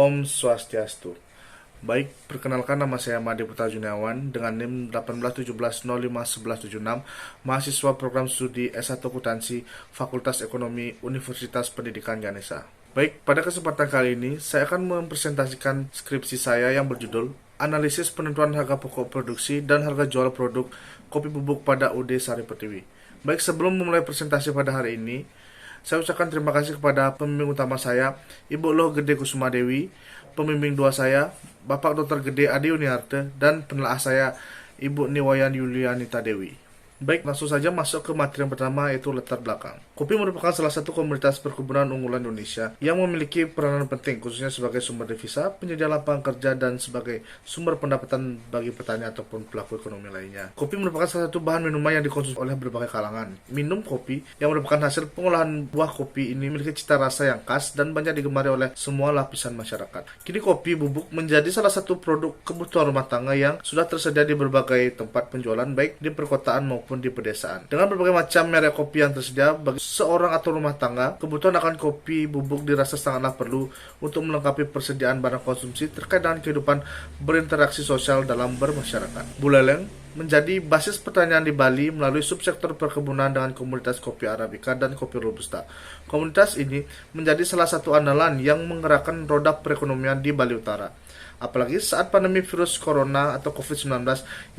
Om Swastiastu. Baik, perkenalkan nama saya Made Putra Juniawan dengan NIM 1817051176, mahasiswa program studi S1 Akuntansi Fakultas Ekonomi Universitas Pendidikan Ganesha. Baik, pada kesempatan kali ini saya akan mempresentasikan skripsi saya yang berjudul Analisis Penentuan Harga Pokok Produksi dan Harga Jual Produk Kopi Bubuk pada UD Sari Pertiwi. Baik, sebelum memulai presentasi pada hari ini, saya ucapkan terima kasih kepada pembimbing utama saya, Ibu Loh Gede Kusuma Dewi, pembimbing dua saya, Bapak Dr. Gede Adi Uniarte, dan penelaah saya, Ibu Niwayan Yulianita Dewi. Baik, langsung saja masuk ke materi yang pertama, yaitu latar belakang. Kopi merupakan salah satu komoditas perkebunan unggulan Indonesia yang memiliki peranan penting, khususnya sebagai sumber devisa, penyedia lapangan kerja, dan sebagai sumber pendapatan bagi petani ataupun pelaku ekonomi lainnya. Kopi merupakan salah satu bahan minuman yang dikonsumsi oleh berbagai kalangan. Minum kopi yang merupakan hasil pengolahan buah kopi ini memiliki cita rasa yang khas dan banyak digemari oleh semua lapisan masyarakat. Kini kopi bubuk menjadi salah satu produk kebutuhan rumah tangga yang sudah tersedia di berbagai tempat penjualan, baik di perkotaan maupun di pedesaan. Dengan berbagai macam merek kopi yang tersedia bagi seorang atau rumah tangga, kebutuhan akan kopi bubuk dirasa sangatlah perlu untuk melengkapi persediaan barang konsumsi terkait dengan kehidupan berinteraksi sosial dalam bermasyarakat. Buleleng menjadi basis pertanian di Bali melalui subsektor perkebunan dengan komoditas kopi Arabica dan kopi Robusta. Komoditas ini menjadi salah satu andalan yang menggerakkan roda perekonomian di Bali Utara. Apalagi saat pandemi virus corona atau COVID-19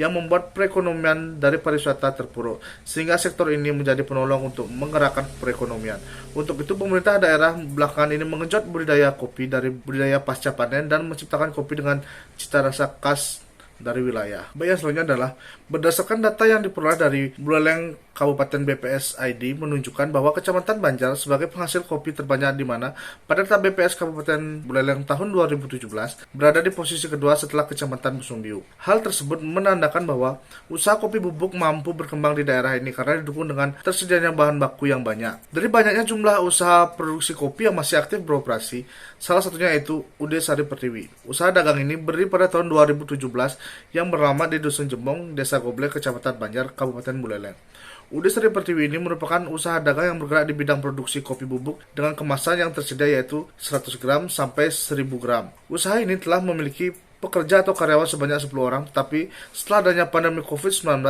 yang membuat perekonomian dari pariwisata terpuruk, sehingga sektor ini menjadi penolong untuk menggerakkan perekonomian. Untuk itu, pemerintah daerah belakangan ini mengenjot budidaya kopi dari budidaya pasca panen dan menciptakan kopi dengan cita rasa khas dari wilayah. Baik, yang selanjutnya adalah berdasarkan data yang diperoleh dari Buleleng Kabupaten BPS ID menunjukkan bahwa Kecamatan Banjar sebagai penghasil kopi terbanyak di mana pada data BPS Kabupaten Buleleng tahun 2017 berada di posisi kedua setelah Kecamatan Busumbiu. Hal tersebut menandakan bahwa usaha kopi bubuk mampu berkembang di daerah ini karena didukung dengan tersedianya bahan baku yang banyak. Dari banyaknya jumlah usaha produksi kopi yang masih aktif beroperasi, salah satunya yaitu UD Sari Pertiwi. Usaha dagang ini berdiri pada tahun 2017 yang bernama di Dusun Jembong, Desa Goblek, Kecamatan Banjar, Kabupaten Buleleng. UD Sari Pertiwi ini merupakan usaha dagang yang bergerak di bidang produksi kopi bubuk dengan kemasan yang tersedia yaitu 100 gram sampai 1000 gram. Usaha ini telah memiliki pekerja atau karyawan sebanyak 10 orang, tetapi setelah adanya pandemi COVID-19,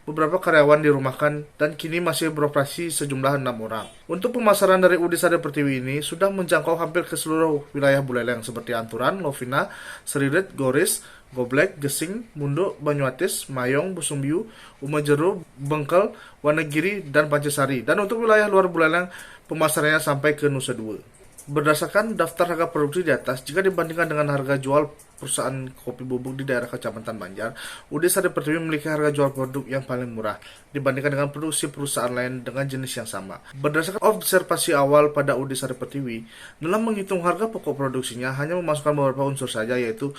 beberapa karyawan dirumahkan dan kini masih beroperasi sejumlah 6 orang. Untuk pemasaran dari UD Sari Pertiwi ini sudah menjangkau hampir ke seluruh wilayah Buleleng seperti Anturan, Lovina, Seririt, Goris, Goblek, Gesing, Munduk, Banyuatis, Mayong, Busumbiu, Umajero, Bengkel, Wanagiri, dan Pancasari. Dan untuk wilayah luar Buleleng, pemasarannya sampai ke Nusa Dua. Berdasarkan daftar harga produksi di atas, jika dibandingkan dengan harga jual perusahaan kopi bubuk di daerah Kecamatan Banjar, UD Sari Pertiwi memiliki harga jual produk yang paling murah dibandingkan dengan produksi perusahaan lain dengan jenis yang sama. Berdasarkan observasi awal pada UD Sari Pertiwi, dalam menghitung harga pokok produksinya hanya memasukkan beberapa unsur saja, yaitu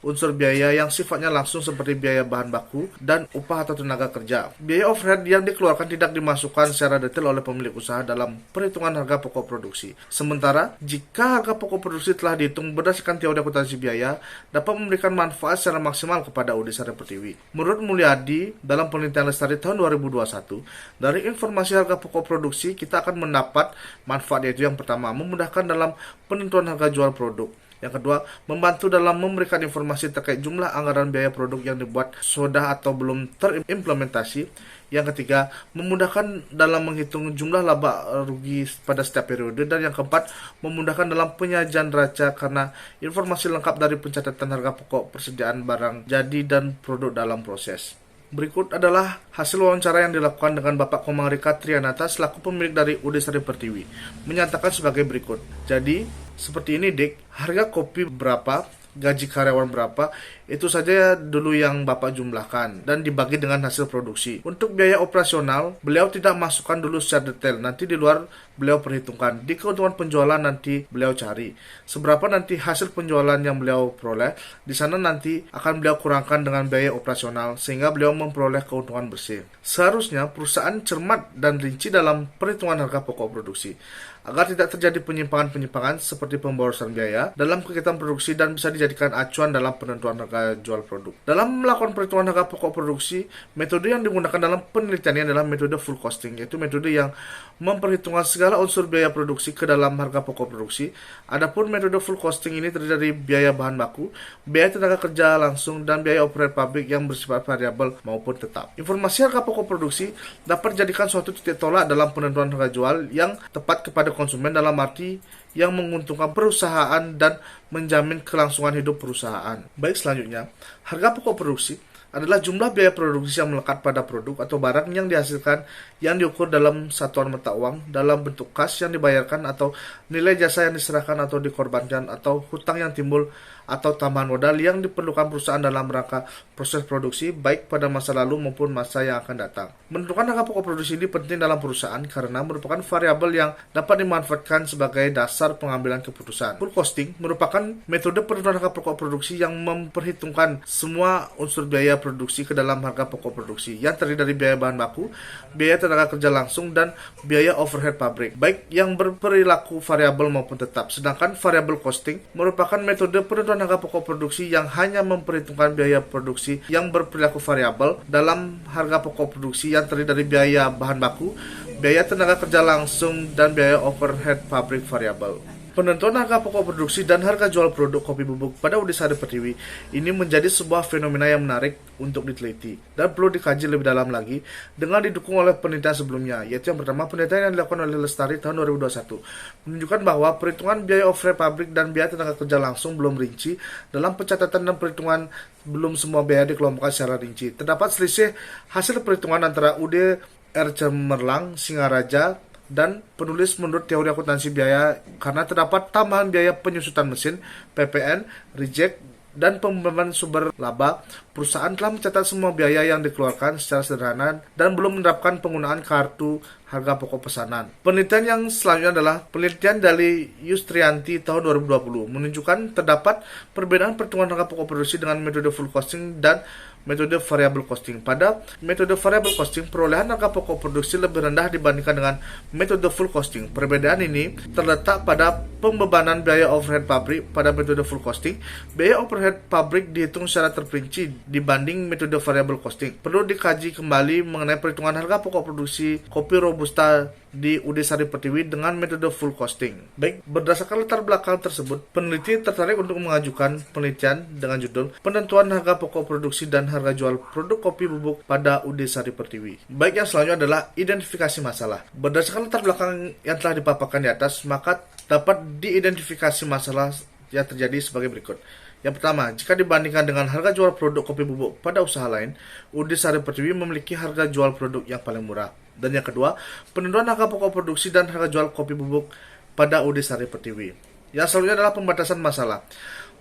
unsur biaya yang sifatnya langsung seperti biaya bahan baku dan upah atau tenaga kerja. Biaya overhead yang dikeluarkan tidak dimasukkan secara detail oleh pemilik usaha dalam perhitungan harga pokok produksi. Sementara, jika harga pokok produksi telah dihitung berdasarkan teori akuntansi biaya, dapat memberikan manfaat secara maksimal kepada UD Sari Pertiwi. Menurut Mulyadi, dalam penelitian Lestari tahun 2021, dari informasi harga pokok produksi, kita akan mendapat manfaat, yaitu yang pertama, memudahkan dalam penentuan harga jual produk. Yang kedua, membantu dalam memberikan informasi terkait jumlah anggaran biaya produk yang dibuat sudah atau belum terimplementasi. Yang ketiga, memudahkan dalam menghitung jumlah laba rugi pada setiap periode. Dan yang keempat, memudahkan dalam penyajian neraca karena informasi lengkap dari pencatatan harga pokok, persediaan barang jadi dan produk dalam proses. Berikut adalah hasil wawancara yang dilakukan dengan Bapak Komang Rika Trianata selaku pemilik dari UD Sari Pertiwi. Menyatakan sebagai berikut. Jadi, seperti ini, Dik, harga kopi berapa, gaji karyawan berapa, itu saja dulu yang Bapak jumlahkan dan dibagi dengan hasil produksi. Untuk biaya operasional, beliau tidak masukkan dulu secara detail, nanti di luar beliau perhitungkan. Di keuntungan penjualan nanti beliau cari. Seberapa nanti hasil penjualan yang beliau peroleh, di sana nanti akan beliau kurangkan dengan biaya operasional sehingga beliau memperoleh keuntungan bersih. Seharusnya perusahaan cermat dan rinci dalam perhitungan harga pokok produksi agar tidak terjadi penyimpangan-penyimpangan seperti pemborosan biaya dalam kegiatan produksi dan bisa dijadikan dijadikan acuan dalam penentuan harga jual produk. Dalam melakukan perhitungan harga pokok produksi, metode yang digunakan dalam penelitian ini adalah metode full costing, yaitu metode yang memperhitungkan segala unsur biaya produksi ke dalam harga pokok produksi. Adapun metode full costing ini terdiri dari biaya bahan baku, biaya tenaga kerja langsung, dan biaya overhead pabrik yang bersifat variabel maupun tetap. Informasi harga pokok produksi dapat dijadikan suatu titik tolak dalam penentuan harga jual yang tepat kepada konsumen, dalam arti yang menguntungkan perusahaan dan menjamin kelangsungan hidup perusahaan. Baik, selanjutnya, harga pokok produksi adalah jumlah biaya produksi yang melekat pada produk atau barang yang dihasilkan yang diukur dalam satuan mata uang dalam bentuk kas yang dibayarkan, atau nilai jasa yang diserahkan atau dikorbankan, atau hutang yang timbul atau tambahan modal yang diperlukan perusahaan dalam rangka proses produksi baik pada masa lalu maupun masa yang akan datang. Menentukan harga pokok produksi ini penting dalam perusahaan karena merupakan variabel yang dapat dimanfaatkan sebagai dasar pengambilan keputusan. Full costing merupakan metode penentuan harga pokok produksi yang memperhitungkan semua unsur biaya produksi ke dalam harga pokok produksi yang terdiri dari biaya bahan baku, biaya tenaga kerja langsung, dan biaya overhead pabrik, baik yang berperilaku variabel maupun tetap. Sedangkan variable costing merupakan metode penentuan harga pokok produksi yang hanya memperhitungkan biaya produksi yang berperilaku variabel dalam harga pokok produksi yang terdiri dari biaya bahan baku, biaya tenaga kerja langsung, dan biaya overhead pabrik variabel. Penentuan harga pokok produksi dan harga jual produk kopi bubuk pada UD Sari Pertiwi ini menjadi sebuah fenomena yang menarik untuk diteliti dan perlu dikaji lebih dalam lagi dengan didukung oleh penelitian sebelumnya, yaitu yang pertama, penelitian yang dilakukan oleh Lestari tahun 2021 menunjukkan bahwa perhitungan biaya overhead pabrik dan biaya tenaga kerja langsung belum rinci. Dalam pencatatan dan perhitungan, belum semua biaya dikelompokkan secara rinci. Terdapat selisih hasil perhitungan antara UD R. Cemerlang, Singaraja, dan penulis menurut teori akuntansi biaya karena terdapat tambahan biaya penyusutan mesin, PPN, reject, dan pembebanan sumber laba. Perusahaan telah mencatat semua biaya yang dikeluarkan secara sederhana dan belum menerapkan penggunaan kartu harga pokok pesanan. Penelitian yang selanjutnya adalah penelitian dari Yustrianti tahun 2020 menunjukkan terdapat perbedaan perhitungan harga pokok produksi dengan metode full costing dan metode variable costing. Pada metode variable costing, perolehan harga pokok produksi lebih rendah dibandingkan dengan metode full costing. Perbedaan ini terletak pada pembebanan biaya overhead pabrik. Pada metode full costing, biaya overhead pabrik dihitung secara terperinci dibanding metode variable costing. Perlu dikaji kembali mengenai perhitungan harga pokok produksi kopi Robusta di UD Sari Pertiwi dengan metode full costing. Baik, berdasarkan latar belakang tersebut, peneliti tertarik untuk mengajukan penelitian dengan judul Penentuan Harga Pokok Produksi dan Harga Jual Produk Kopi Bubuk pada UD Sari Pertiwi. Baik, yang selanjutnya adalah identifikasi masalah. Berdasarkan latar belakang yang telah dipaparkan di atas, maka dapat diidentifikasi masalah yang terjadi sebagai berikut. Yang pertama, jika dibandingkan dengan harga jual produk kopi bubuk pada usaha lain, UD Sari Pertiwi memiliki harga jual produk yang paling murah. Dan yang kedua, penentuan harga pokok produksi dan harga jual kopi bubuk pada UD Sari Pertiwi. Yang selanjutnya adalah pembatasan masalah.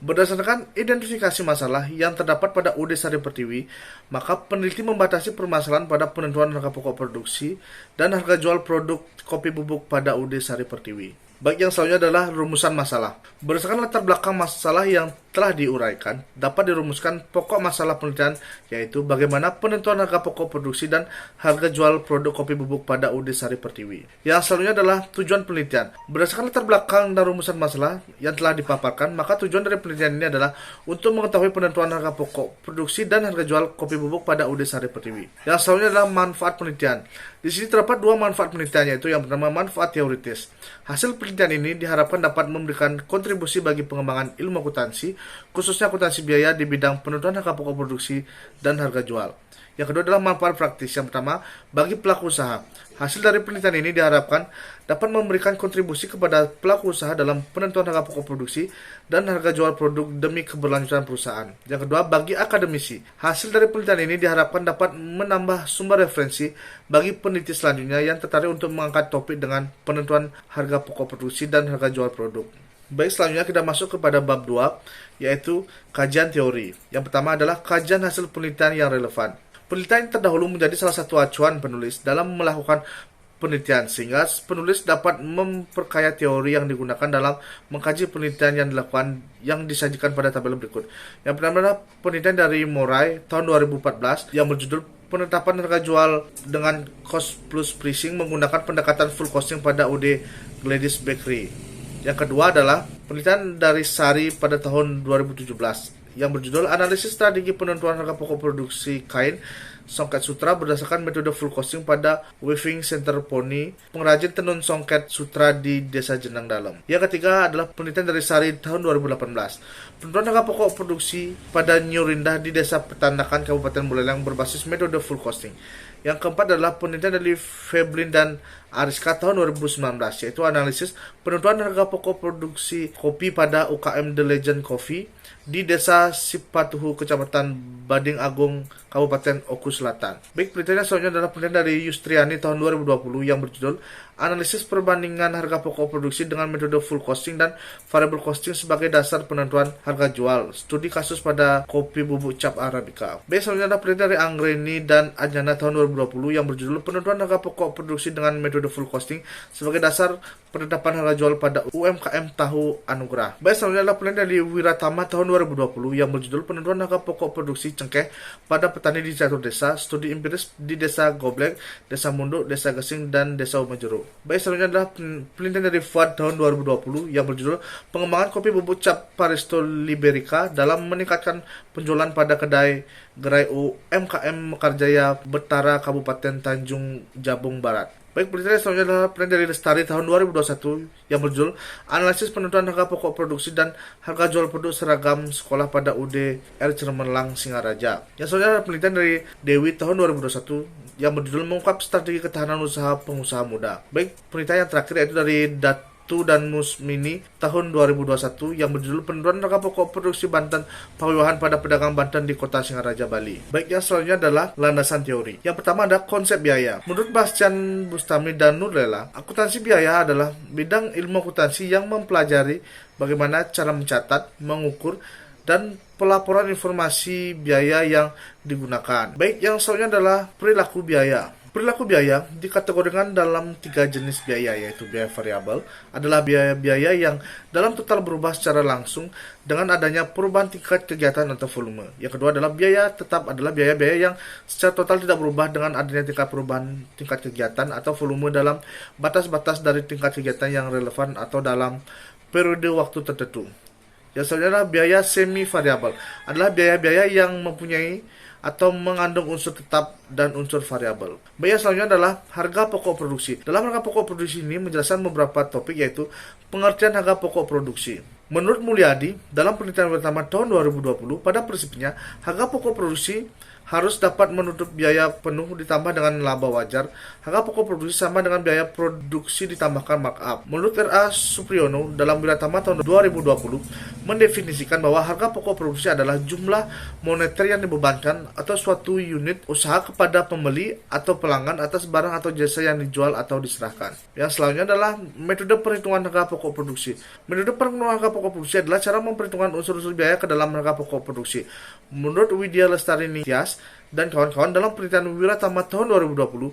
Berdasarkan identifikasi masalah yang terdapat pada UD Sari Pertiwi, maka peneliti membatasi permasalahan pada penentuan harga pokok produksi dan harga jual produk kopi bubuk pada UD Sari Pertiwi. Baik, yang selanjutnya adalah rumusan masalah. Berdasarkan latar belakang masalah yang telah diuraikan, dapat dirumuskan pokok masalah penelitian, yaitu bagaimana penentuan harga pokok produksi dan harga jual produk kopi bubuk pada UD Sari Pertiwi. Yang selanjutnya adalah tujuan penelitian. Berdasarkan latar belakang dan rumusan masalah yang telah dipaparkan, maka tujuan dari penelitian ini adalah untuk mengetahui penentuan harga pokok produksi dan harga jual kopi bubuk pada UD Sari Pertiwi. Yang selanjutnya adalah manfaat penelitian. Di sini terdapat dua manfaat penelitian, yaitu yang pertama, manfaat teoritis. Hasil penelitian ini diharapkan dapat memberikan kontribusi bagi pengembangan ilmu akuntansi, khususnya akuntansi biaya di bidang penentuan harga pokok produksi dan harga jual. Yang kedua adalah manfaat praktis. Yang pertama, bagi pelaku usaha. Hasil dari penelitian ini diharapkan dapat memberikan kontribusi kepada pelaku usaha dalam penentuan harga pokok produksi dan harga jual produk demi keberlanjutan perusahaan. Yang kedua, bagi akademisi. Hasil dari penelitian ini diharapkan dapat menambah sumber referensi bagi peneliti selanjutnya yang tertarik untuk mengangkat topik dengan penentuan harga pokok produksi dan harga jual produk. Baik, selanjutnya kita masuk kepada bab 2, yaitu kajian teori. Yang pertama adalah kajian hasil penelitian yang relevan. Penelitian terdahulu menjadi salah satu acuan penulis dalam melakukan penelitian, sehingga penulis dapat memperkaya teori yang digunakan dalam mengkaji penelitian yang dilakukan yang disajikan pada tabel berikut. Yang pertama adalah penelitian dari Moray tahun 2014 yang berjudul Penetapan harga jual dengan cost plus pricing menggunakan pendekatan full costing pada UD Gladys Bakery. Yang kedua adalah penelitian dari Sari pada tahun 2017 yang berjudul Analisis Strategi Penentuan Harga Pokok Produksi Kain Songket Sutra berdasarkan metode full costing pada Weaving Center Poni, pengrajin tenun songket sutra di Desa Jenang Dalam. Yang ketiga adalah penelitian dari Sari tahun 2018. Penentuan harga pokok produksi pada Nyurindah di Desa Petandakan Kabupaten Buleleng berbasis metode full costing. Yang keempat adalah penelitian dari Feblin dan Ariska tahun 2019, yaitu analisis penentuan harga pokok produksi kopi pada UKM The Legend Coffee di Desa Sipatuhu, Kecamatan Bading Agung, Kabupaten Oku Selatan. Baik, penelitian selanjutnya adalah penelitian dari Yustriani tahun 2020 yang berjudul Analisis Perbandingan Harga Pokok Produksi dengan Metode Full Costing dan Variable Costing sebagai Dasar Penentuan Harga Jual. Studi kasus pada kopi bubuk cap Arabica. Baik, selanjutnya adalah penelitian dari Anggreni dan Anjana tahun 2020 yang berjudul Penentuan Harga Pokok Produksi dengan Metode Full Costing sebagai Dasar Penetapan Harga Jual pada UMKM Tahu Anugerah. Baik, selanjutnya adalah penelitian dari Wiratama tahun 2020 yang berjudul Penentuan Harga Pokok Produksi Cengkeh pada Petani di Catur Desa, Studi Empiris di Desa Goblek, Desa Munduk, Desa Gesing, dan Desa Umajero. Baik, selanjutnya adalah penelitian dari Fuad tahun 2020 yang berjudul Pengembangan Kopi Bubuk Cap Paristo Liberica dalam meningkatkan penjualan pada kedai gerai UMKM Mekarjaya Betara Kabupaten Tanjung Jabung Barat. Baik, penelitian selanjutnya adalah penelitian dari Lestari tahun 2021 yang berjudul Analisis Penentuan Harga Pokok Produksi dan Harga Jual Produk Seragam Sekolah pada UD R. Cermelang Singaraja. Yang selanjutnya adalah penelitian dari Dewi tahun 2021 yang berjudul Mengungkap Strategi Ketahanan Usaha Pengusaha Muda. Baik, penelitian yang terakhir yaitu dari Datu dan Musmini tahun 2021 yang berjudul Penentuan Harga Pokok Produksi Banten Pawiwahan pada Pedagang Banten di Kota Singaraja, Bali. Baik, yang selanjutnya adalah landasan teori. Yang pertama ada konsep biaya. Menurut Bastian Bustami dan Nurlela, akuntansi biaya adalah bidang ilmu akuntansi yang mempelajari bagaimana cara mencatat, mengukur, dan pelaporan informasi biaya yang digunakan. Baik, yang selanjutnya adalah perilaku biaya. Perilaku biaya dikategorikan dalam 3 jenis biaya, yaitu biaya variabel adalah biaya-biaya yang dalam total berubah secara langsung dengan adanya perubahan tingkat kegiatan atau volume. Yang kedua adalah biaya tetap adalah biaya-biaya yang secara total tidak berubah dengan adanya tingkat perubahan tingkat kegiatan atau volume dalam batas-batas dari tingkat kegiatan yang relevan atau dalam periode waktu tertentu. Yang selanjutnya adalah biaya semi variabel adalah biaya-biaya yang mempunyai atau mengandung unsur tetap dan unsur variabel. Biaya selanjutnya adalah harga pokok produksi. Dalam harga pokok produksi ini menjelaskan beberapa topik, yaitu pengertian harga pokok produksi. Menurut Mulyadi, dalam penelitian pertama tahun 2020, pada prinsipnya harga pokok produksi harus dapat menutup biaya penuh ditambah dengan laba wajar. Harga pokok produksi sama dengan biaya produksi ditambahkan markup. Menurut R.A. Supriyono, dalam Wiratama tahun 2020, mendefinisikan bahwa harga pokok produksi adalah jumlah moneter yang dibebankan atau suatu unit usaha kepada pembeli atau pelanggan atas barang atau jasa yang dijual atau diserahkan. Yang selanjutnya adalah metode perhitungan harga pokok produksi. Metode perhitungan harga pokok produksi adalah cara memperhitungkan unsur-unsur biaya ke dalam harga pokok produksi. Menurut Widya Lestari Nityas dan kawan-kawan, dalam penelitian Wiratama tahun 2020,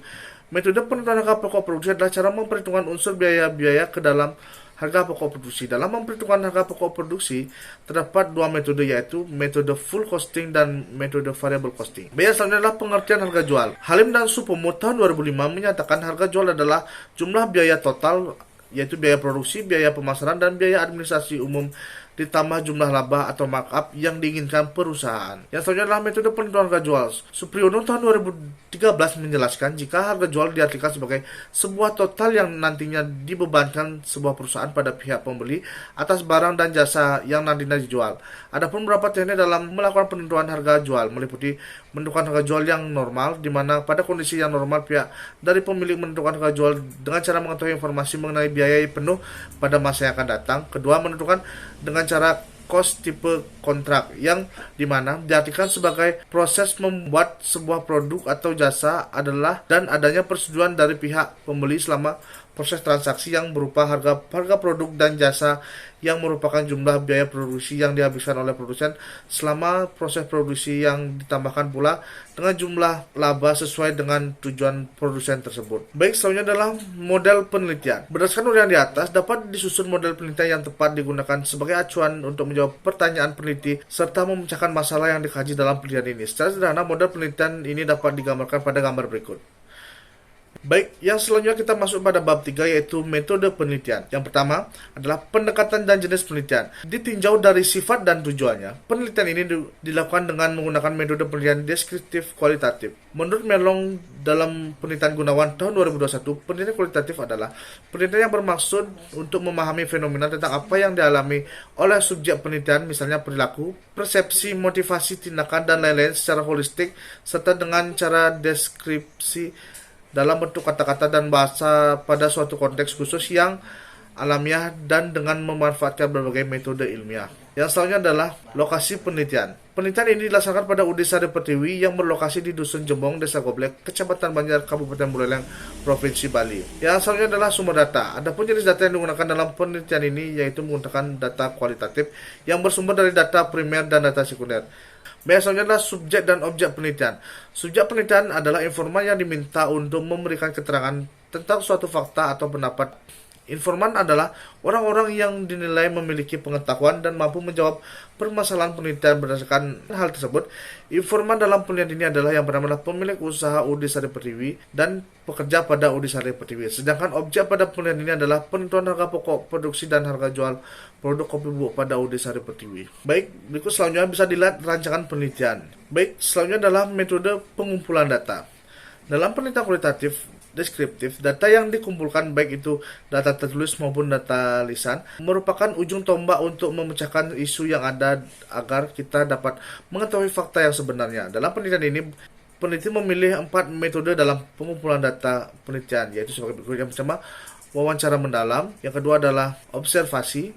metode penentuan harga pokok produksi adalah cara memperhitungkan unsur biaya-biaya ke dalam harga pokok produksi. Dalam memperhitungkan harga pokok produksi, terdapat 2 metode, yaitu metode full costing dan metode variable costing. Biaya selanjutnya adalah pengertian harga jual. Halim dan Supomo tahun 2005 menyatakan harga jual adalah jumlah biaya total, yaitu biaya produksi, biaya pemasaran, dan biaya administrasi umum ditambah jumlah laba atau markup yang diinginkan perusahaan. Yang selanjutnya adalah metode penentuan harga jual. Supriyono tahun 2013 menjelaskan jika harga jual diartikan sebagai sebuah total yang nantinya dibebankan sebuah perusahaan pada pihak pembeli atas barang dan jasa yang nantinya dijual. Adapun beberapa teknik dalam melakukan penentuan harga jual meliputi menentukan harga jual yang normal, di mana pada kondisi yang normal pihak dari pemilik menentukan harga jual dengan cara mengetahui informasi mengenai biaya penuh pada masa yang akan datang. Kedua, menentukan dengan cara cost tipe kontrak, yang dimana diartikan sebagai proses membuat sebuah produk atau jasa adalah dan adanya persetujuan dari pihak pembeli selama proses transaksi yang berupa harga produk dan jasa yang merupakan jumlah biaya produksi yang dihabiskan oleh produsen selama proses produksi, yang ditambahkan pula dengan jumlah laba sesuai dengan tujuan produsen tersebut. Baik, selanjutnya adalah model penelitian. Berdasarkan uraian di atas, dapat disusun model penelitian yang tepat digunakan sebagai acuan untuk menjawab pertanyaan peneliti serta memecahkan masalah yang dikaji dalam penelitian ini. Secara sederhana, model penelitian ini dapat digambarkan pada gambar berikut. Baik, yang selanjutnya kita masuk pada bab 3 yaitu metode penelitian. Yang pertama adalah pendekatan dan jenis penelitian. Ditinjau dari sifat dan tujuannya, penelitian ini dilakukan dengan menggunakan metode penelitian deskriptif kualitatif. Menurut Merlong dalam penelitian Gunawan tahun 2021, penelitian kualitatif adalah penelitian yang bermaksud untuk memahami fenomena tentang apa yang dialami oleh subjek penelitian, misalnya perilaku, persepsi, motivasi, tindakan, dan lain-lain secara holistik, serta dengan cara deskripsi dalam bentuk kata-kata dan bahasa pada suatu konteks khusus yang alamiah dan dengan memanfaatkan berbagai metode ilmiah. Yang selanjutnya adalah lokasi penelitian. Penelitian ini dilaksanakan pada UD Sari Pertiwi yang berlokasi di Dusun Jembong, Desa Goblek, Kecamatan Banjar, Kabupaten Buleleng, Provinsi Bali. Yang selanjutnya adalah sumber data. Adapun jenis data yang digunakan dalam penelitian ini yaitu menggunakan data kualitatif yang bersumber dari data primer dan data sekunder. Biasanya adalah subjek dan objek penelitian. Subjek penelitian adalah informan yang diminta untuk memberikan keterangan tentang suatu fakta atau pendapat. Informan adalah orang-orang yang dinilai memiliki pengetahuan dan mampu menjawab permasalahan penelitian berdasarkan hal tersebut. Informan dalam penelitian ini adalah yang pertama adalah pemilik usaha UD Sari Pertiwi dan pekerja pada UD Sari Pertiwi. Sedangkan objek pada penelitian ini adalah penentuan harga pokok, produksi dan harga jual produk kopi bubuk pada UD Sari Pertiwi. Baik, berikut selanjutnya bisa dilihat rancangan penelitian. Baik, selanjutnya adalah metode pengumpulan data. Dalam penelitian kualitatif deskriptif, data yang dikumpulkan baik itu data tertulis maupun data lisan merupakan ujung tombak untuk memecahkan isu yang ada agar kita dapat mengetahui fakta yang sebenarnya. Dalam penelitian ini, peneliti memilih 4 metode dalam pengumpulan data penelitian, yaitu sebagai berikut. Yang pertama, wawancara mendalam. Yang kedua adalah observasi.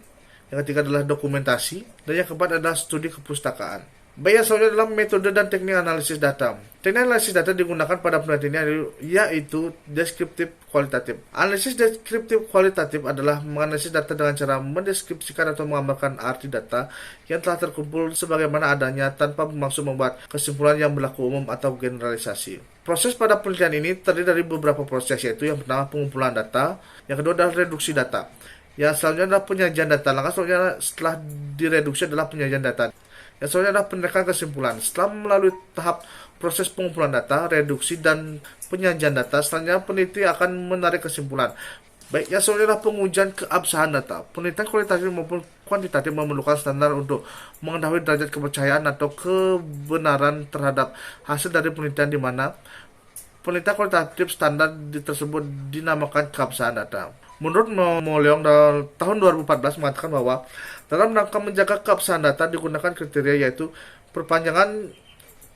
Yang ketiga adalah dokumentasi. Dan yang keempat adalah studi kepustakaan. Baik, yang selanjutnya adalah metode dan teknik analisis data. Teknik analisis data digunakan pada penelitian ini yaitu deskriptif kualitatif. Analisis deskriptif kualitatif adalah menganalisis data dengan cara mendeskripsikan atau menggambarkan arti data yang telah terkumpul sebagaimana adanya tanpa bermaksud membuat kesimpulan yang berlaku umum atau generalisasi. Proses pada penelitian ini terdiri dari beberapa proses, yaitu yang pertama pengumpulan data, yang kedua adalah reduksi data. Yang selanjutnya adalah penyajian data. Langkah selanjutnya setelah direduksi adalah penyajian data. Yang selanjutnya adalah penerimaan kesimpulan. Setelah melalui tahap proses pengumpulan data, reduksi, dan penyajian data, selanjutnya peneliti akan menarik kesimpulan. Baik, yang selanjutnya adalah pengujian keabsahan data. Penelitian kualitatif maupun kuantitatif memerlukan standar untuk mengetahui derajat kepercayaan atau kebenaran terhadap hasil dari penelitian, di mana penelitian kualitatif standar tersebut dinamakan keabsahan data. Menurut Moleong tahun 2014 mengatakan bahwa dalam rangka menjaga keabsahan data digunakan kriteria yaitu perpanjangan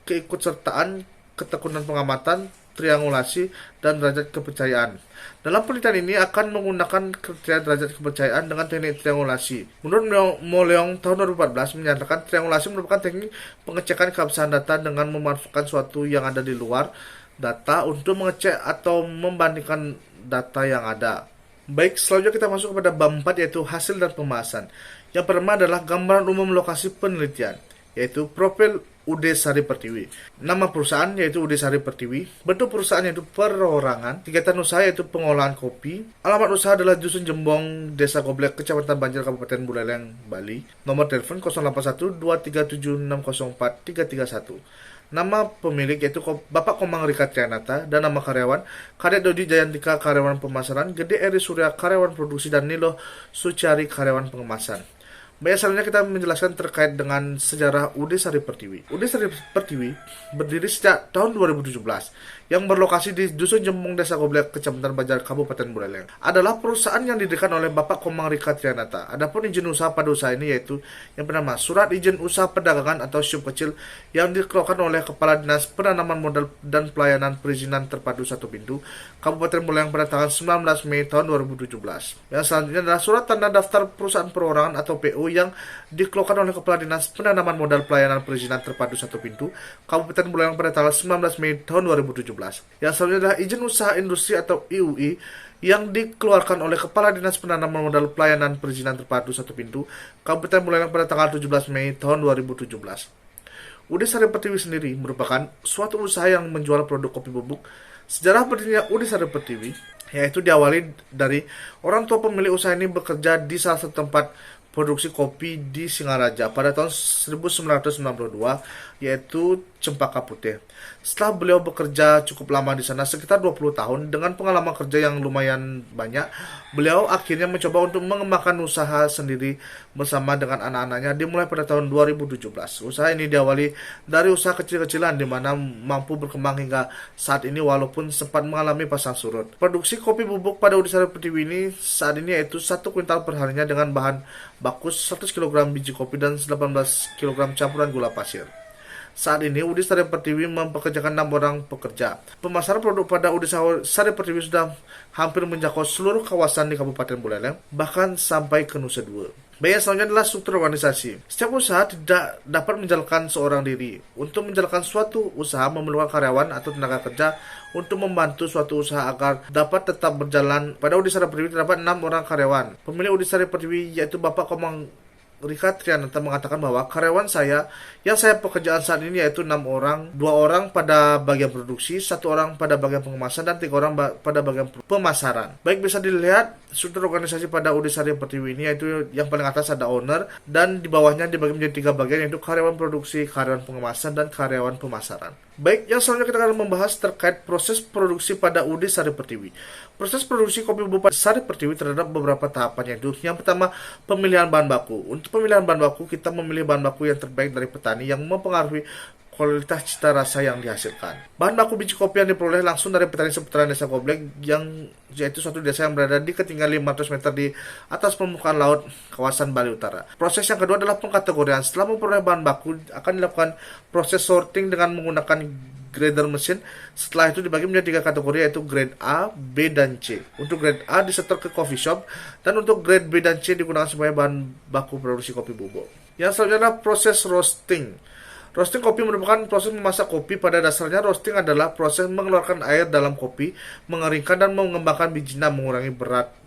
keikutsertaan, ketekunan pengamatan, triangulasi, dan derajat kepercayaan. Dalam penelitian ini akan menggunakan kriteria derajat kepercayaan dengan teknik triangulasi. Menurut Moleong tahun 2014 menyatakan triangulasi merupakan teknik pengecekan keabsahan data dengan memanfaatkan suatu yang ada di luar data untuk mengecek atau membandingkan data yang ada. Baik, selanjutnya kita masuk kepada bab 4 yaitu hasil dan pembahasan. Yang pertama adalah gambaran umum lokasi penelitian, yaitu profil UD Sari Pertiwi. Nama perusahaan yaitu UD Sari Pertiwi. Bentuk perusahaan yaitu perorangan. Kegiatan usaha yaitu pengolahan kopi. Alamat usaha adalah Dusun Jembong, Desa Goblek, Kecamatan Banjar, Kabupaten Buleleng, Bali. Nomor telepon 081 237 604 331. Nama pemilik yaitu Bapak Komang Rika Trianata, dan nama karyawan Kadek Dodi Jayantika karyawan pemasaran, Gede Eri Surya karyawan produksi, dan Nilo Suciari karyawan pengemasan. Baik, selanjutnya kita menjelaskan terkait dengan sejarah UD Sari Pertiwi. UD Sari Pertiwi berdiri sejak tahun 2017 yang berlokasi di Dusun Jembong, Desa Goblek, Kecamatan Banjar, Kabupaten Buleleng. Adalah perusahaan yang didirikan oleh Bapak Komang Rika Trianata. Adapun izin usaha pada usaha ini yaitu yang pertama Surat Izin Usaha Perdagangan atau SIUP kecil yang dikeluarkan oleh Kepala Dinas Penanaman Modal dan Pelayanan Perizinan Terpadu Satu Pintu, Kabupaten Buleleng pada tanggal 19 Mei tahun 2017. Yang selanjutnya adalah Surat Tanda Daftar Perusahaan Perorangan atau PU yang dikeluarkan oleh Kepala Dinas Penanaman Modal Pelayanan Perizinan Terpadu Satu Pintu, Kabupaten Buleleng pada tanggal 19 Mei tahun 2017. Yang selanjutnya adalah Izin Usaha Industri atau IUI yang dikeluarkan oleh Kepala Dinas Penanaman Modal Pelayanan Perizinan Terpadu Satu Pintu, Kabupaten Buleleng pada tanggal 17 Mei tahun 2017. UD Sari Pertiwi sendiri merupakan suatu usaha yang menjual produk kopi bubuk. Sejarah berdirinya UD Sari Pertiwi yaitu diawali dari orang tua pemilik usaha ini bekerja di salah satu tempat produksi kopi di Singaraja pada tahun 1992 yaitu Cempaka Putih. Setelah beliau bekerja cukup lama di sana, sekitar 20 tahun, dengan pengalaman kerja yang lumayan banyak, beliau akhirnya mencoba untuk mengembangkan usaha sendiri bersama dengan anak-anaknya dimulai pada tahun 2017. Usaha ini diawali dari usaha kecil-kecilan di mana mampu berkembang hingga saat ini walaupun sempat mengalami pasang surut. Produksi kopi bubuk pada Udisari Pertiwi ini saat ini yaitu 1 kuintal perharinya dengan bahan baku 100 kg biji kopi dan 18 kg campuran gula pasir. Saat ini Udisari Pertiwi mempekerjakan 6 orang pekerja. Pemasaran produk pada Udisari Pertiwi sudah hampir menjangkau seluruh kawasan di Kabupaten Buleleng, bahkan sampai ke Nusa Dua. Baik, selanjutnya adalah struktur organisasi. Setiap usaha tidak dapat menjalankan seorang diri. Untuk menjalankan suatu usaha memerlukan karyawan atau tenaga kerja untuk membantu suatu usaha agar dapat tetap berjalan. Pada Udisari Pertiwi terdapat 6 orang karyawan. Pemilik Udisari Pertiwi yaitu Bapak Komang Rika Triananta mengatakan bahwa karyawan yang saya pekerjaan saat ini yaitu 6 orang, 2 orang pada bagian produksi, 1 orang pada bagian pengemasan, dan 3 orang pada bagian pemasaran. Baik, bisa dilihat struktur organisasi pada Udisari Pertiwi ini yaitu yang paling atas ada owner, dan di bawahnya dibagi menjadi 3 bagian yaitu karyawan produksi, karyawan pengemasan, dan karyawan pemasaran. Baik, yang selanjutnya kita akan membahas terkait proses produksi pada Udisari Pertiwi. Proses produksi kopi bubuk pada Sari Pertiwi terhadap beberapa tahapan, yaitu yang pertama pemilihan bahan baku. Untuk pemilihan bahan baku, kita memilih bahan baku yang terbaik dari petani yang mempengaruhi kualitas cita rasa yang dihasilkan. Bahan baku biji kopi yang diperoleh langsung dari petani seputaran Desa Goblek, yang yaitu suatu desa yang berada di ketinggian 500 meter di atas permukaan laut kawasan Bali Utara. Proses yang kedua adalah pengkategorian. Setelah memperoleh bahan baku, akan dilakukan proses sorting dengan menggunakan grader mesin. Setelah itu dibagi menjadi 3 kategori yaitu grade A, B, dan C. Untuk grade A disetor ke coffee shop, dan untuk grade B dan C digunakan sebagai bahan baku produksi kopi bubuk. Yang selanjutnya adalah proses roasting. Roasting kopi merupakan proses memasak kopi. Pada dasarnya roasting adalah proses mengeluarkan air dalam kopi, mengeringkan dan mengembangkan bijinya, mengurangi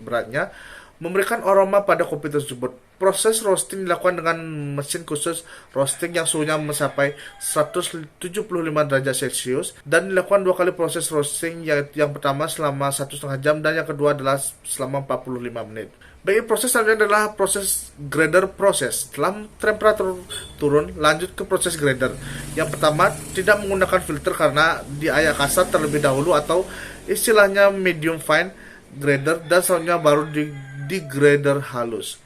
beratnya, memberikan aroma pada kopi tersebut. Proses roasting dilakukan dengan mesin khusus roasting yang suhunya mencapai 175 derajat Celcius, dan dilakukan 2 kali proses roasting, yang pertama selama 1,5 jam dan yang kedua adalah selama 45 menit. Baik, proses selanjutnya adalah proses grader proses. Setelah temperatur turun, lanjut ke proses grader. Yang pertama, tidak menggunakan filter karena diayak kasar terlebih dahulu atau istilahnya medium fine grader, dan selanjutnya baru di grader halus.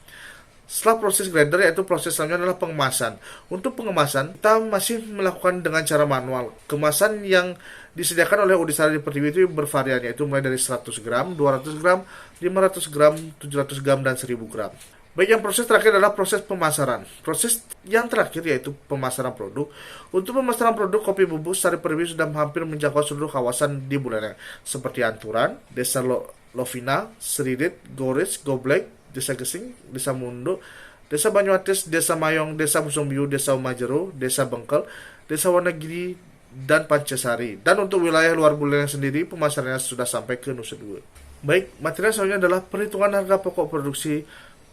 Setelah proses grader, yaitu proses selanjutnya adalah pengemasan. Untuk pengemasan, kita masih melakukan dengan cara manual. Kemasan yang disediakan oleh Udisari Pertiwi itu bervarian, yaitu mulai dari 100 gram, 200 gram, 500 gram, 700 gram, dan 1000 gram. Baik, yang proses terakhir adalah proses pemasaran. Proses yang terakhir yaitu pemasaran produk. Untuk pemasaran produk kopi bubuk, Sari Pertiwi sudah hampir menjangkau seluruh kawasan di Buleleng, seperti Anturan, Desa Lovina, Seririt, Gores, Goblek, Desa Gesing, Desa Mundo, Desa Banyuates, Desa Mayong, Desa Musumbiu, Desa Umajero, Desa Bengkel, Desa Wonogiri, dan Pancasari. Dan untuk wilayah luar Buleleng sendiri, pemasarannya sudah sampai ke Nusa Dua. Baik, materi selanjutnya adalah perhitungan harga pokok produksi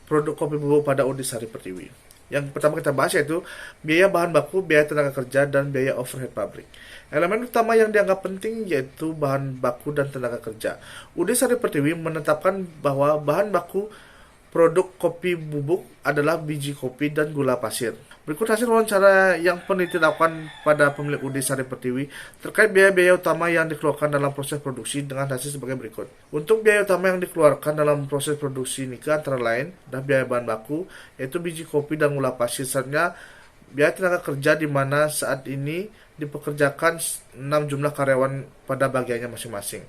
produk kopi bubuk pada Udisari Pertiwi. Yang pertama kita bahas yaitu biaya bahan baku, biaya tenaga kerja, dan biaya overhead pabrik. Elemen utama yang dianggap penting yaitu bahan baku dan tenaga kerja. Udisari Pertiwi menetapkan bahwa bahan baku produk kopi bubuk adalah biji kopi dan gula pasir. Berikut hasil wawancara yang peneliti lakukan pada pemilik Udisari Pertiwi terkait biaya-biaya utama yang dikeluarkan dalam proses produksi dengan hasil sebagai berikut. Untuk biaya utama yang dikeluarkan dalam proses produksi ini antara lain adalah biaya bahan baku, yaitu biji kopi dan gula pasir, serta biaya tenaga kerja di mana saat ini dipekerjakan 6 jumlah karyawan pada bagiannya masing-masing.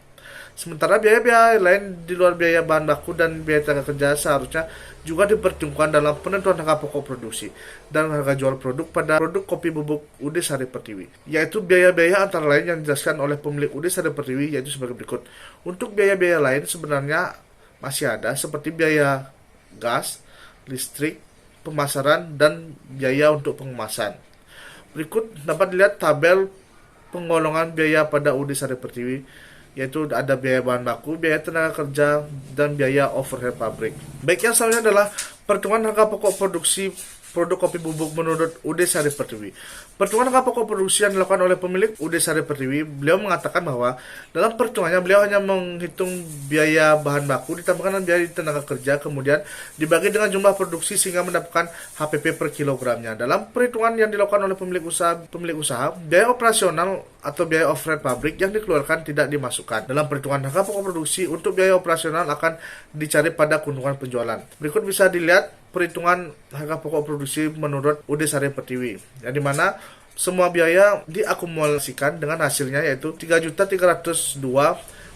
Sementara biaya-biaya lain di luar biaya bahan baku dan biaya tenaga kerja seharusnya juga dipertimbangkan dalam penentuan harga pokok produksi dan harga jual produk pada produk kopi bubuk Udisari Pertiwi. Yaitu biaya-biaya antara lain yang dijelaskan oleh pemilik Udisari Pertiwi yaitu sebagai berikut. Untuk biaya-biaya lain sebenarnya masih ada seperti biaya gas, listrik, pemasaran, dan biaya untuk pengemasan. Berikut dapat dilihat tabel penggolongan biaya pada Udisari Pertiwi, yaitu ada biaya bahan baku, biaya tenaga kerja, dan biaya overhead pabrik. Baik, yang selanjutnya adalah perhitungan harga pokok produksi produk kopi bubuk menurut UD Sari Pertiwi. Perhitungan harga pokok produksi yang dilakukan oleh pemilik UD Sari Pertiwi, beliau mengatakan bahwa dalam perhitungannya beliau hanya menghitung biaya bahan baku ditambahkan dengan biaya tenaga kerja, kemudian dibagi dengan jumlah produksi sehingga mendapatkan HPP per kilogramnya. Dalam perhitungan yang dilakukan oleh pemilik usaha, biaya operasional atau biaya overhead pabrik yang dikeluarkan tidak dimasukkan. Dalam perhitungan harga pokok produksi, untuk biaya operasional akan dicari pada keuntungan penjualan. Berikut bisa dilihat perhitungan harga pokok produksi menurut UD Sari Pertiwi, yang dimana semua biaya diakumulasikan dengan hasilnya yaitu 3.302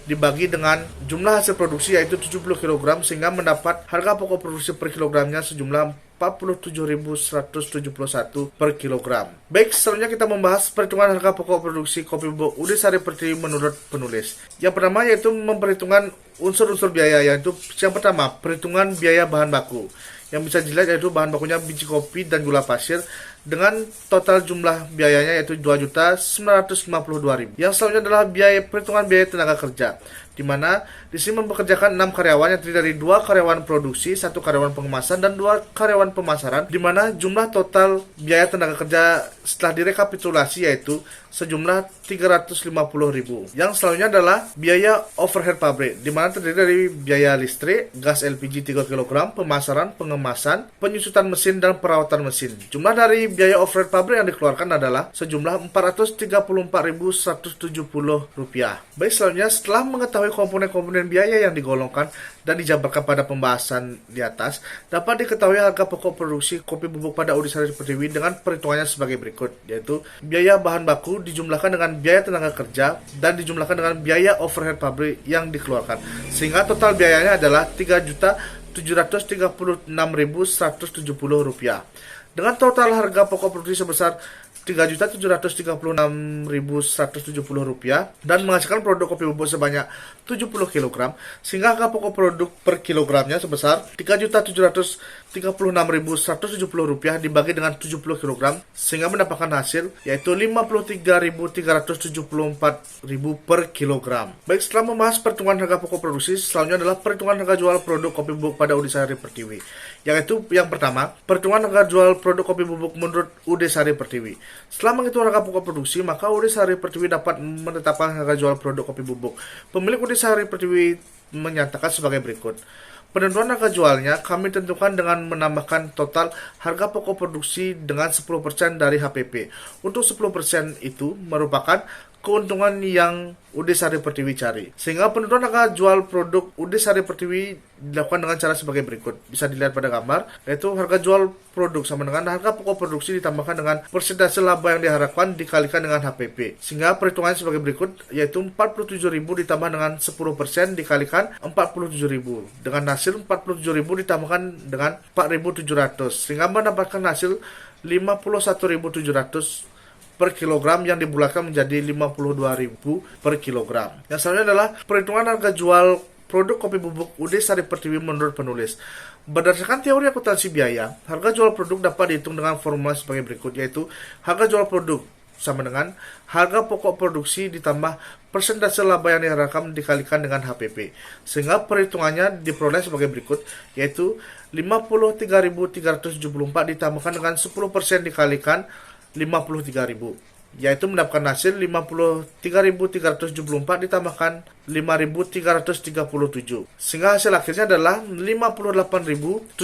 dibagi dengan jumlah hasil produksi yaitu 70 kg sehingga mendapat harga pokok produksi per kilogramnya sejumlah 47.171 per kilogram. Baik, selanjutnya kita membahas perhitungan harga pokok produksi kopi bubuk UD Sari Pertiwi menurut penulis. Yang pertama yaitu memperhitungkan unsur-unsur biaya, yaitu yang pertama perhitungan biaya bahan baku. Yang bisa dilihat yaitu bahan bakunya biji kopi dan gula pasir dengan total jumlah biayanya yaitu 2.952.000. Yang selanjutnya adalah perhitungan biaya tenaga kerja, di mana di sini mempekerjakan 6 karyawan yang terdiri dari 2 karyawan produksi, 1 karyawan pengemasan dan 2 karyawan pemasaran, di mana jumlah total biaya tenaga kerja setelah direkapitulasi yaitu sejumlah 350.000. Yang selanjutnya adalah biaya overhead pabrik, di mana terdiri dari biaya listrik, gas LPG 3 kg, pemasaran, pengemasan, penyusutan mesin dan perawatan mesin. Jumlah dari biaya overhead pabrik yang dikeluarkan adalah sejumlah Rp434.170. Baik, selanjutnya setelah mengetahui komponen-komponen biaya yang digolongkan dan dijabarkan pada pembahasan di atas, dapat diketahui harga pokok produksi kopi bubuk pada UD Sari Pertiwi dengan perhitungannya sebagai berikut, yaitu biaya bahan baku dijumlahkan dengan biaya tenaga kerja dan dijumlahkan dengan biaya overhead pabrik yang dikeluarkan, sehingga total biayanya adalah Rp3.736.170. Dengan total harga pokok produksi sebesar Rp3.736.170 dan menghasilkan produk kopi bubuk sebanyak 70 kg, sehingga harga pokok produk per kilogramnya sebesar Rp3.736.170 dibagi dengan 70 kg sehingga mendapatkan hasil yaitu Rp53.374.000 per kilogram. Baik, setelah membahas perhitungan harga pokok produksi, selanjutnya adalah perhitungan harga jual produk kopi bubuk pada UD Sari Pertiwi. Yaitu yang pertama, perhitungan harga jual produk kopi bubuk menurut UD Sari Pertiwi. Setelah menghitung harga pokok produksi, maka UD Sari Pertiwi dapat menetapkan harga jual produk kopi bubuk. Pemilik UD Sari Pertiwi menyatakan sebagai berikut. Penentuan harga jualnya kami tentukan dengan menambahkan total harga pokok produksi dengan 10% dari HPP. Untuk 10% itu merupakan keuntungan yang UD Sari Pertiwi cari. Sehingga penentuan harga jual produk UD Sari Pertiwi dilakukan dengan cara sebagai berikut. Bisa dilihat pada gambar, yaitu harga jual produk sama dengan harga pokok produksi ditambahkan dengan persentase laba yang diharapkan dikalikan dengan HPP. Sehingga perhitungannya sebagai berikut, yaitu 47.000 ditambah dengan 10% dikalikan 47.000. Dengan hasil 47.000 ditambahkan dengan 4.700. Sehingga mendapatkan hasil 51.700 per kilogram yang dibulatkan menjadi 52.000 per kilogram. Yang selanjutnya adalah perhitungan harga jual produk kopi bubuk UD Sari Pertiwi menurut penulis. Berdasarkan teori akuntansi biaya, harga jual produk dapat dihitung dengan formula sebagai berikut, yaitu harga jual produk sama dengan harga pokok produksi ditambah persentase laba yang diharapkan dikalikan dengan HPP. Sehingga perhitungannya diperoleh sebagai berikut, yaitu 53.374 ditambahkan dengan 10% dikalikan 53.000, yaitu mendapatkan hasil 53.374 ditambahkan 5.337, sehingga hasil akhirnya adalah 58.711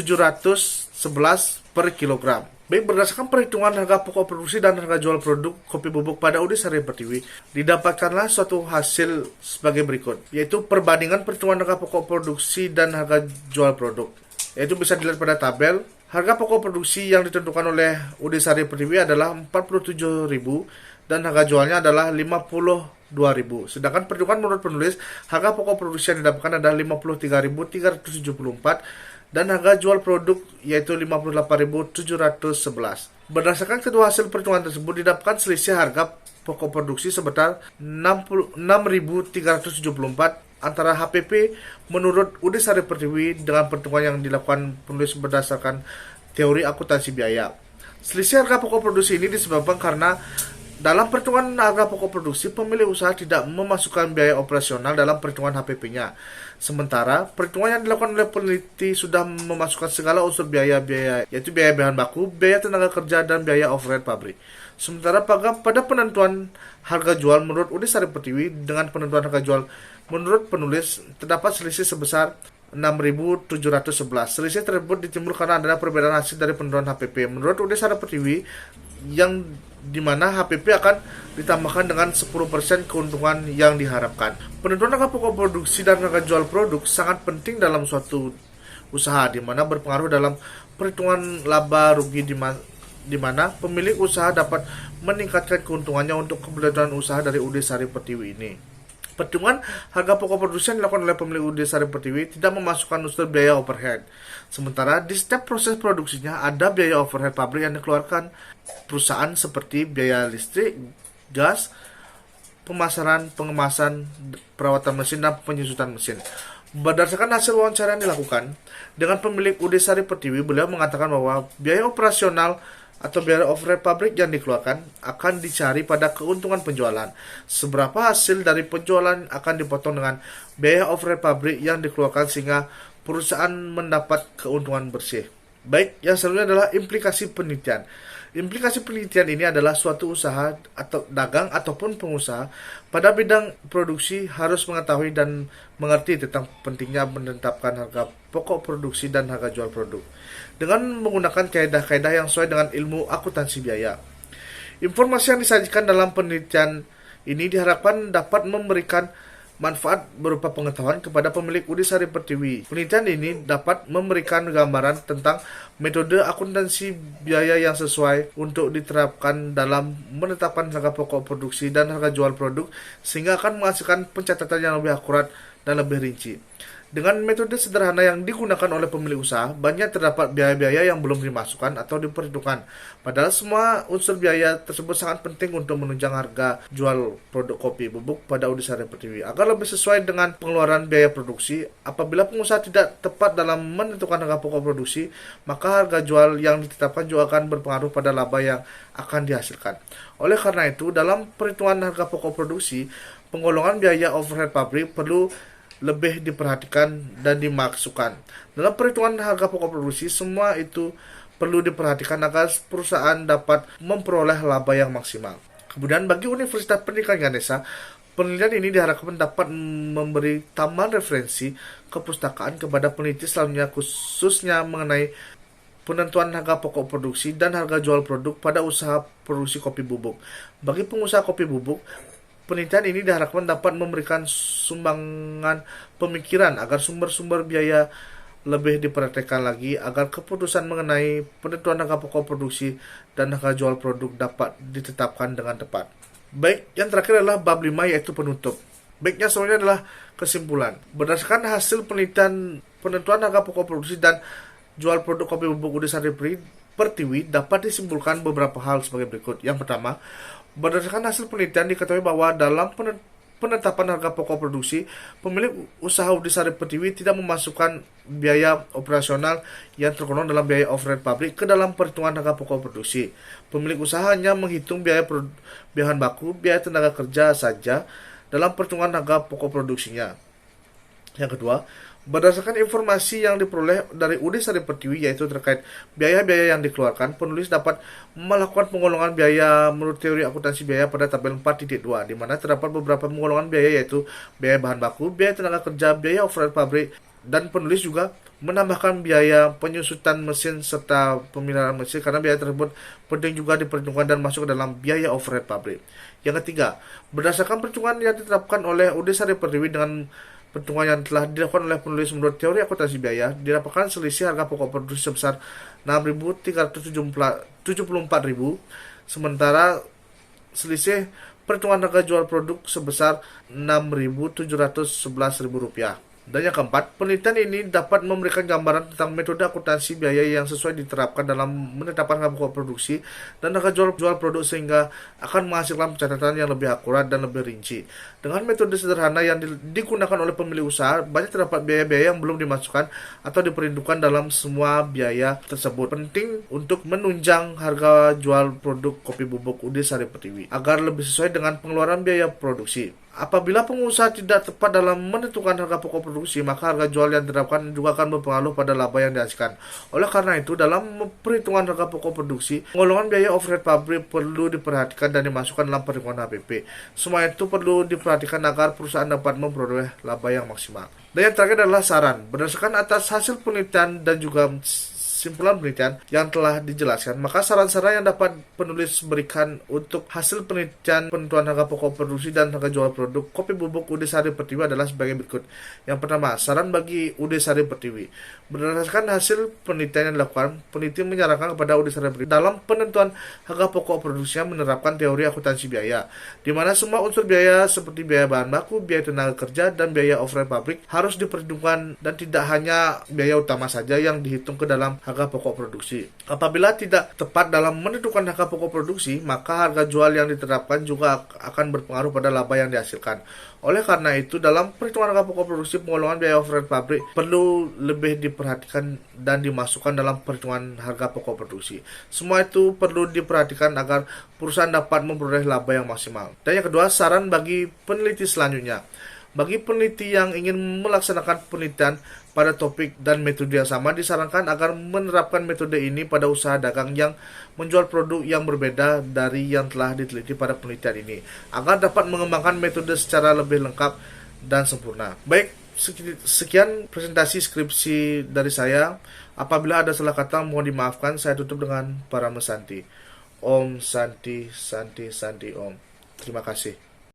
per kilogram. Baik, berdasarkan perhitungan harga pokok produksi dan harga jual produk kopi bubuk pada UD Sari Pertiwi, didapatkanlah suatu hasil sebagai berikut, yaitu perbandingan perhitungan harga pokok produksi dan harga jual produk, yaitu bisa dilihat pada tabel. Harga pokok produksi yang ditentukan oleh UD Sari Pertiwi adalah 47.000 dan harga jualnya adalah 52.000. Sedangkan perhitungan menurut penulis, harga pokok produksi yang didapatkan adalah 53.374 dan harga jual produk yaitu 58.711. Berdasarkan kedua hasil perhitungan tersebut, didapatkan selisih harga pokok produksi sebesar 6.374 antara HPP menurut UD Sari Pertiwi dengan perhitungan yang dilakukan penulis berdasarkan teori akuntansi biaya. Selisih harga pokok produksi ini disebabkan karena Dalam perhitungan harga pokok produksi, pemilik usaha tidak memasukkan biaya operasional dalam perhitungan HPP-nya. Sementara, perhitungan yang dilakukan oleh peneliti sudah memasukkan segala unsur biaya-biaya, yaitu biaya bahan baku, biaya tenaga kerja, dan biaya overhead pabrik. Sementara pada penentuan harga jual menurut Udi Sari Pertiwi dengan penentuan harga jual menurut penulis terdapat selisih sebesar 6.711. Selisih tersebut ditimbulkan karena adanya perbedaan hasil dari penentuan HPP. Menurut Udi Sari Pertiwi, yang dimana HPP akan ditambahkan dengan 10% keuntungan yang diharapkan. Penentuan harga pokok produksi dan harga jual produk sangat penting dalam suatu usaha, di mana berpengaruh dalam perhitungan laba rugi, di mana pemilik usaha dapat meningkatkan keuntungannya untuk keberlanjutan usaha dari UD Sari Pertiwi ini. Perhitungan harga pokok produksi yang dilakukan oleh pemilik UD Sari Pertiwi tidak memasukkan unsur biaya overhead. Sementara di setiap proses produksinya ada biaya overhead pabrik yang dikeluarkan perusahaan seperti biaya listrik, gas, pemasaran, pengemasan, perawatan mesin, dan penyusutan mesin. Berdasarkan hasil wawancara yang dilakukan dengan pemilik UD Sari Pertiwi, beliau mengatakan bahwa biaya operasional atau biaya overhead pabrik yang dikeluarkan akan dicari pada keuntungan penjualan. Seberapa hasil dari penjualan akan dipotong dengan biaya overhead pabrik yang dikeluarkan sehingga perusahaan mendapat keuntungan bersih. Baik, yang selanjutnya adalah implikasi penelitian. Implikasi penelitian ini adalah suatu usaha atau dagang ataupun pengusaha pada bidang produksi harus mengetahui dan mengerti tentang pentingnya menetapkan harga pokok produksi dan harga jual produk dengan menggunakan kaidah-kaidah yang sesuai dengan ilmu akuntansi biaya. Informasi yang disajikan dalam penelitian ini diharapkan dapat memberikan manfaat berupa pengetahuan kepada pemilik UD Sari Pertiwi. Penelitian ini dapat memberikan gambaran tentang metode akuntansi biaya yang sesuai untuk diterapkan dalam menetapkan harga pokok produksi dan harga jual produk sehingga akan menghasilkan pencatatan yang lebih akurat dan lebih rinci. Dengan metode sederhana yang digunakan oleh pemilik usaha, banyak terdapat biaya-biaya yang belum dimasukkan atau diperhitungkan. Padahal semua unsur biaya tersebut sangat penting untuk menunjang harga jual produk kopi bubuk pada UD Sari Pertiwi agar lebih sesuai dengan pengeluaran biaya produksi. Apabila pengusaha tidak tepat dalam menentukan harga pokok produksi, maka harga jual yang ditetapkan juga akan berpengaruh pada laba yang akan dihasilkan. Oleh karena itu, dalam perhitungan harga pokok produksi, penggolongan biaya overhead pabrik perlu lebih diperhatikan dan dimasukkan. Dalam perhitungan harga pokok produksi, semua itu perlu diperhatikan agar perusahaan dapat memperoleh laba yang maksimal. Kemudian bagi Universitas Pendidikan Ganesha, penelitian ini diharapkan dapat memberi tambahan referensi kepustakaan kepada peneliti selanjutnya, khususnya mengenai penentuan harga pokok produksi dan harga jual produk pada usaha produksi kopi bubuk. Bagi pengusaha kopi bubuk, penelitian ini diharapkan dapat memberikan sumbangan pemikiran agar sumber-sumber biaya lebih diperhatikan lagi agar keputusan mengenai penentuan harga pokok produksi dan harga jual produk dapat ditetapkan dengan tepat. Baik, yang terakhir adalah bab 5 yaitu penutup. Baiknya selanjutnya adalah kesimpulan. Berdasarkan hasil penelitian penentuan harga pokok produksi dan jual produk kopi bubuk UD Sari Pertiwi dapat disimpulkan beberapa hal sebagai berikut. Yang pertama, berdasarkan hasil penelitian diketahui bahwa dalam penetapan harga pokok produksi, pemilik usaha UD Sari Pertiwi tidak memasukkan biaya operasional yang tergolong dalam biaya overhead pabrik ke dalam perhitungan harga pokok produksi. Pemilik usaha hanya menghitung biaya bahan baku, biaya tenaga kerja saja dalam perhitungan harga pokok produksinya. Yang kedua, berdasarkan informasi yang diperoleh dari UD Sari Pertiwi yaitu terkait biaya-biaya yang dikeluarkan, penulis dapat melakukan penggolongan biaya menurut teori akuntansi biaya pada tabel 4.2, di mana terdapat beberapa penggolongan biaya yaitu biaya bahan baku, biaya tenaga kerja, biaya overhead pabrik, dan penulis juga menambahkan biaya penyusutan mesin serta pemeliharaan mesin karena biaya tersebut penting juga diperhitungkan dan masuk ke dalam biaya overhead pabrik. Yang ketiga, berdasarkan perhitungan yang ditetapkan oleh UD Sari Pertiwi dengan perhitungan yang telah dilakukan oleh penulis menurut teori akuntansi biaya, didapatkan selisih harga pokok produksi sebesar 6.374.000, sementara selisih perhitungan harga jual produk sebesar 6.711.000 rupiah. Dan yang keempat, penelitian ini dapat memberikan gambaran tentang metode akuntansi biaya yang sesuai diterapkan dalam menetapkan harga pokok produksi dan harga jual produk sehingga akan menghasilkan pencatatan yang lebih akurat dan lebih rinci. Dengan metode sederhana yang digunakan oleh pemilik usaha, banyak terdapat biaya-biaya yang belum dimasukkan atau diperhitungkan dalam semua biaya tersebut. Penting untuk menunjang harga jual produk kopi bubuk UD Sari Pertiwi agar lebih sesuai dengan pengeluaran biaya produksi. Apabila pengusaha tidak tepat dalam menentukan harga pokok produksi, maka harga jual yang diterapkan juga akan berpengaruh pada laba yang dihasilkan. Oleh karena itu, dalam perhitungan harga pokok produksi, penggolongan biaya overhead pabrik perlu diperhatikan dan dimasukkan dalam perhitungan HPP. Semua itu perlu diperhatikan agar perusahaan dapat memperoleh laba yang maksimal. Dan yang terakhir adalah saran. Berdasarkan atas hasil penelitian dan juga simpulan penelitian yang telah dijelaskan, maka saran-saran yang dapat penulis berikan untuk hasil penelitian penentuan harga pokok produksi dan harga jual produk kopi bubuk UD Sari Pertiwi adalah sebagai berikut. Yang pertama, saran bagi UD Sari Pertiwi. Berdasarkan hasil penelitian yang dilakukan, peneliti menyarankan kepada UD Sari Pertiwi dalam penentuan harga pokok produksinya menerapkan teori akuntansi biaya, di mana semua unsur biaya seperti biaya bahan baku, biaya tenaga kerja, dan biaya overhead pabrik harus diperhitungkan dan tidak hanya biaya utama saja yang dihitung ke dalam harga pokok produksi. Apabila tidak tepat dalam menentukan harga pokok produksi, maka harga jual yang diterapkan juga akan berpengaruh pada laba yang dihasilkan. Oleh karena itu, dalam perhitungan harga pokok produksi, penggolongan biaya overhead pabrik perlu lebih diperhatikan dan dimasukkan dalam perhitungan harga pokok produksi. Semua itu perlu diperhatikan agar perusahaan dapat memperoleh laba yang maksimal. Dan yang kedua, saran bagi peneliti selanjutnya. Bagi peneliti yang ingin melaksanakan penelitian pada topik dan metode yang sama, disarankan agar menerapkan metode ini pada usaha dagang yang menjual produk yang berbeda dari yang telah diteliti pada penelitian ini, agar dapat mengembangkan metode secara lebih lengkap dan sempurna. Baik, sekian presentasi skripsi dari saya. Apabila ada salah kata, mohon dimaafkan. Saya tutup dengan Parama Santi. Om Santi Santi Santi Om. Terima kasih.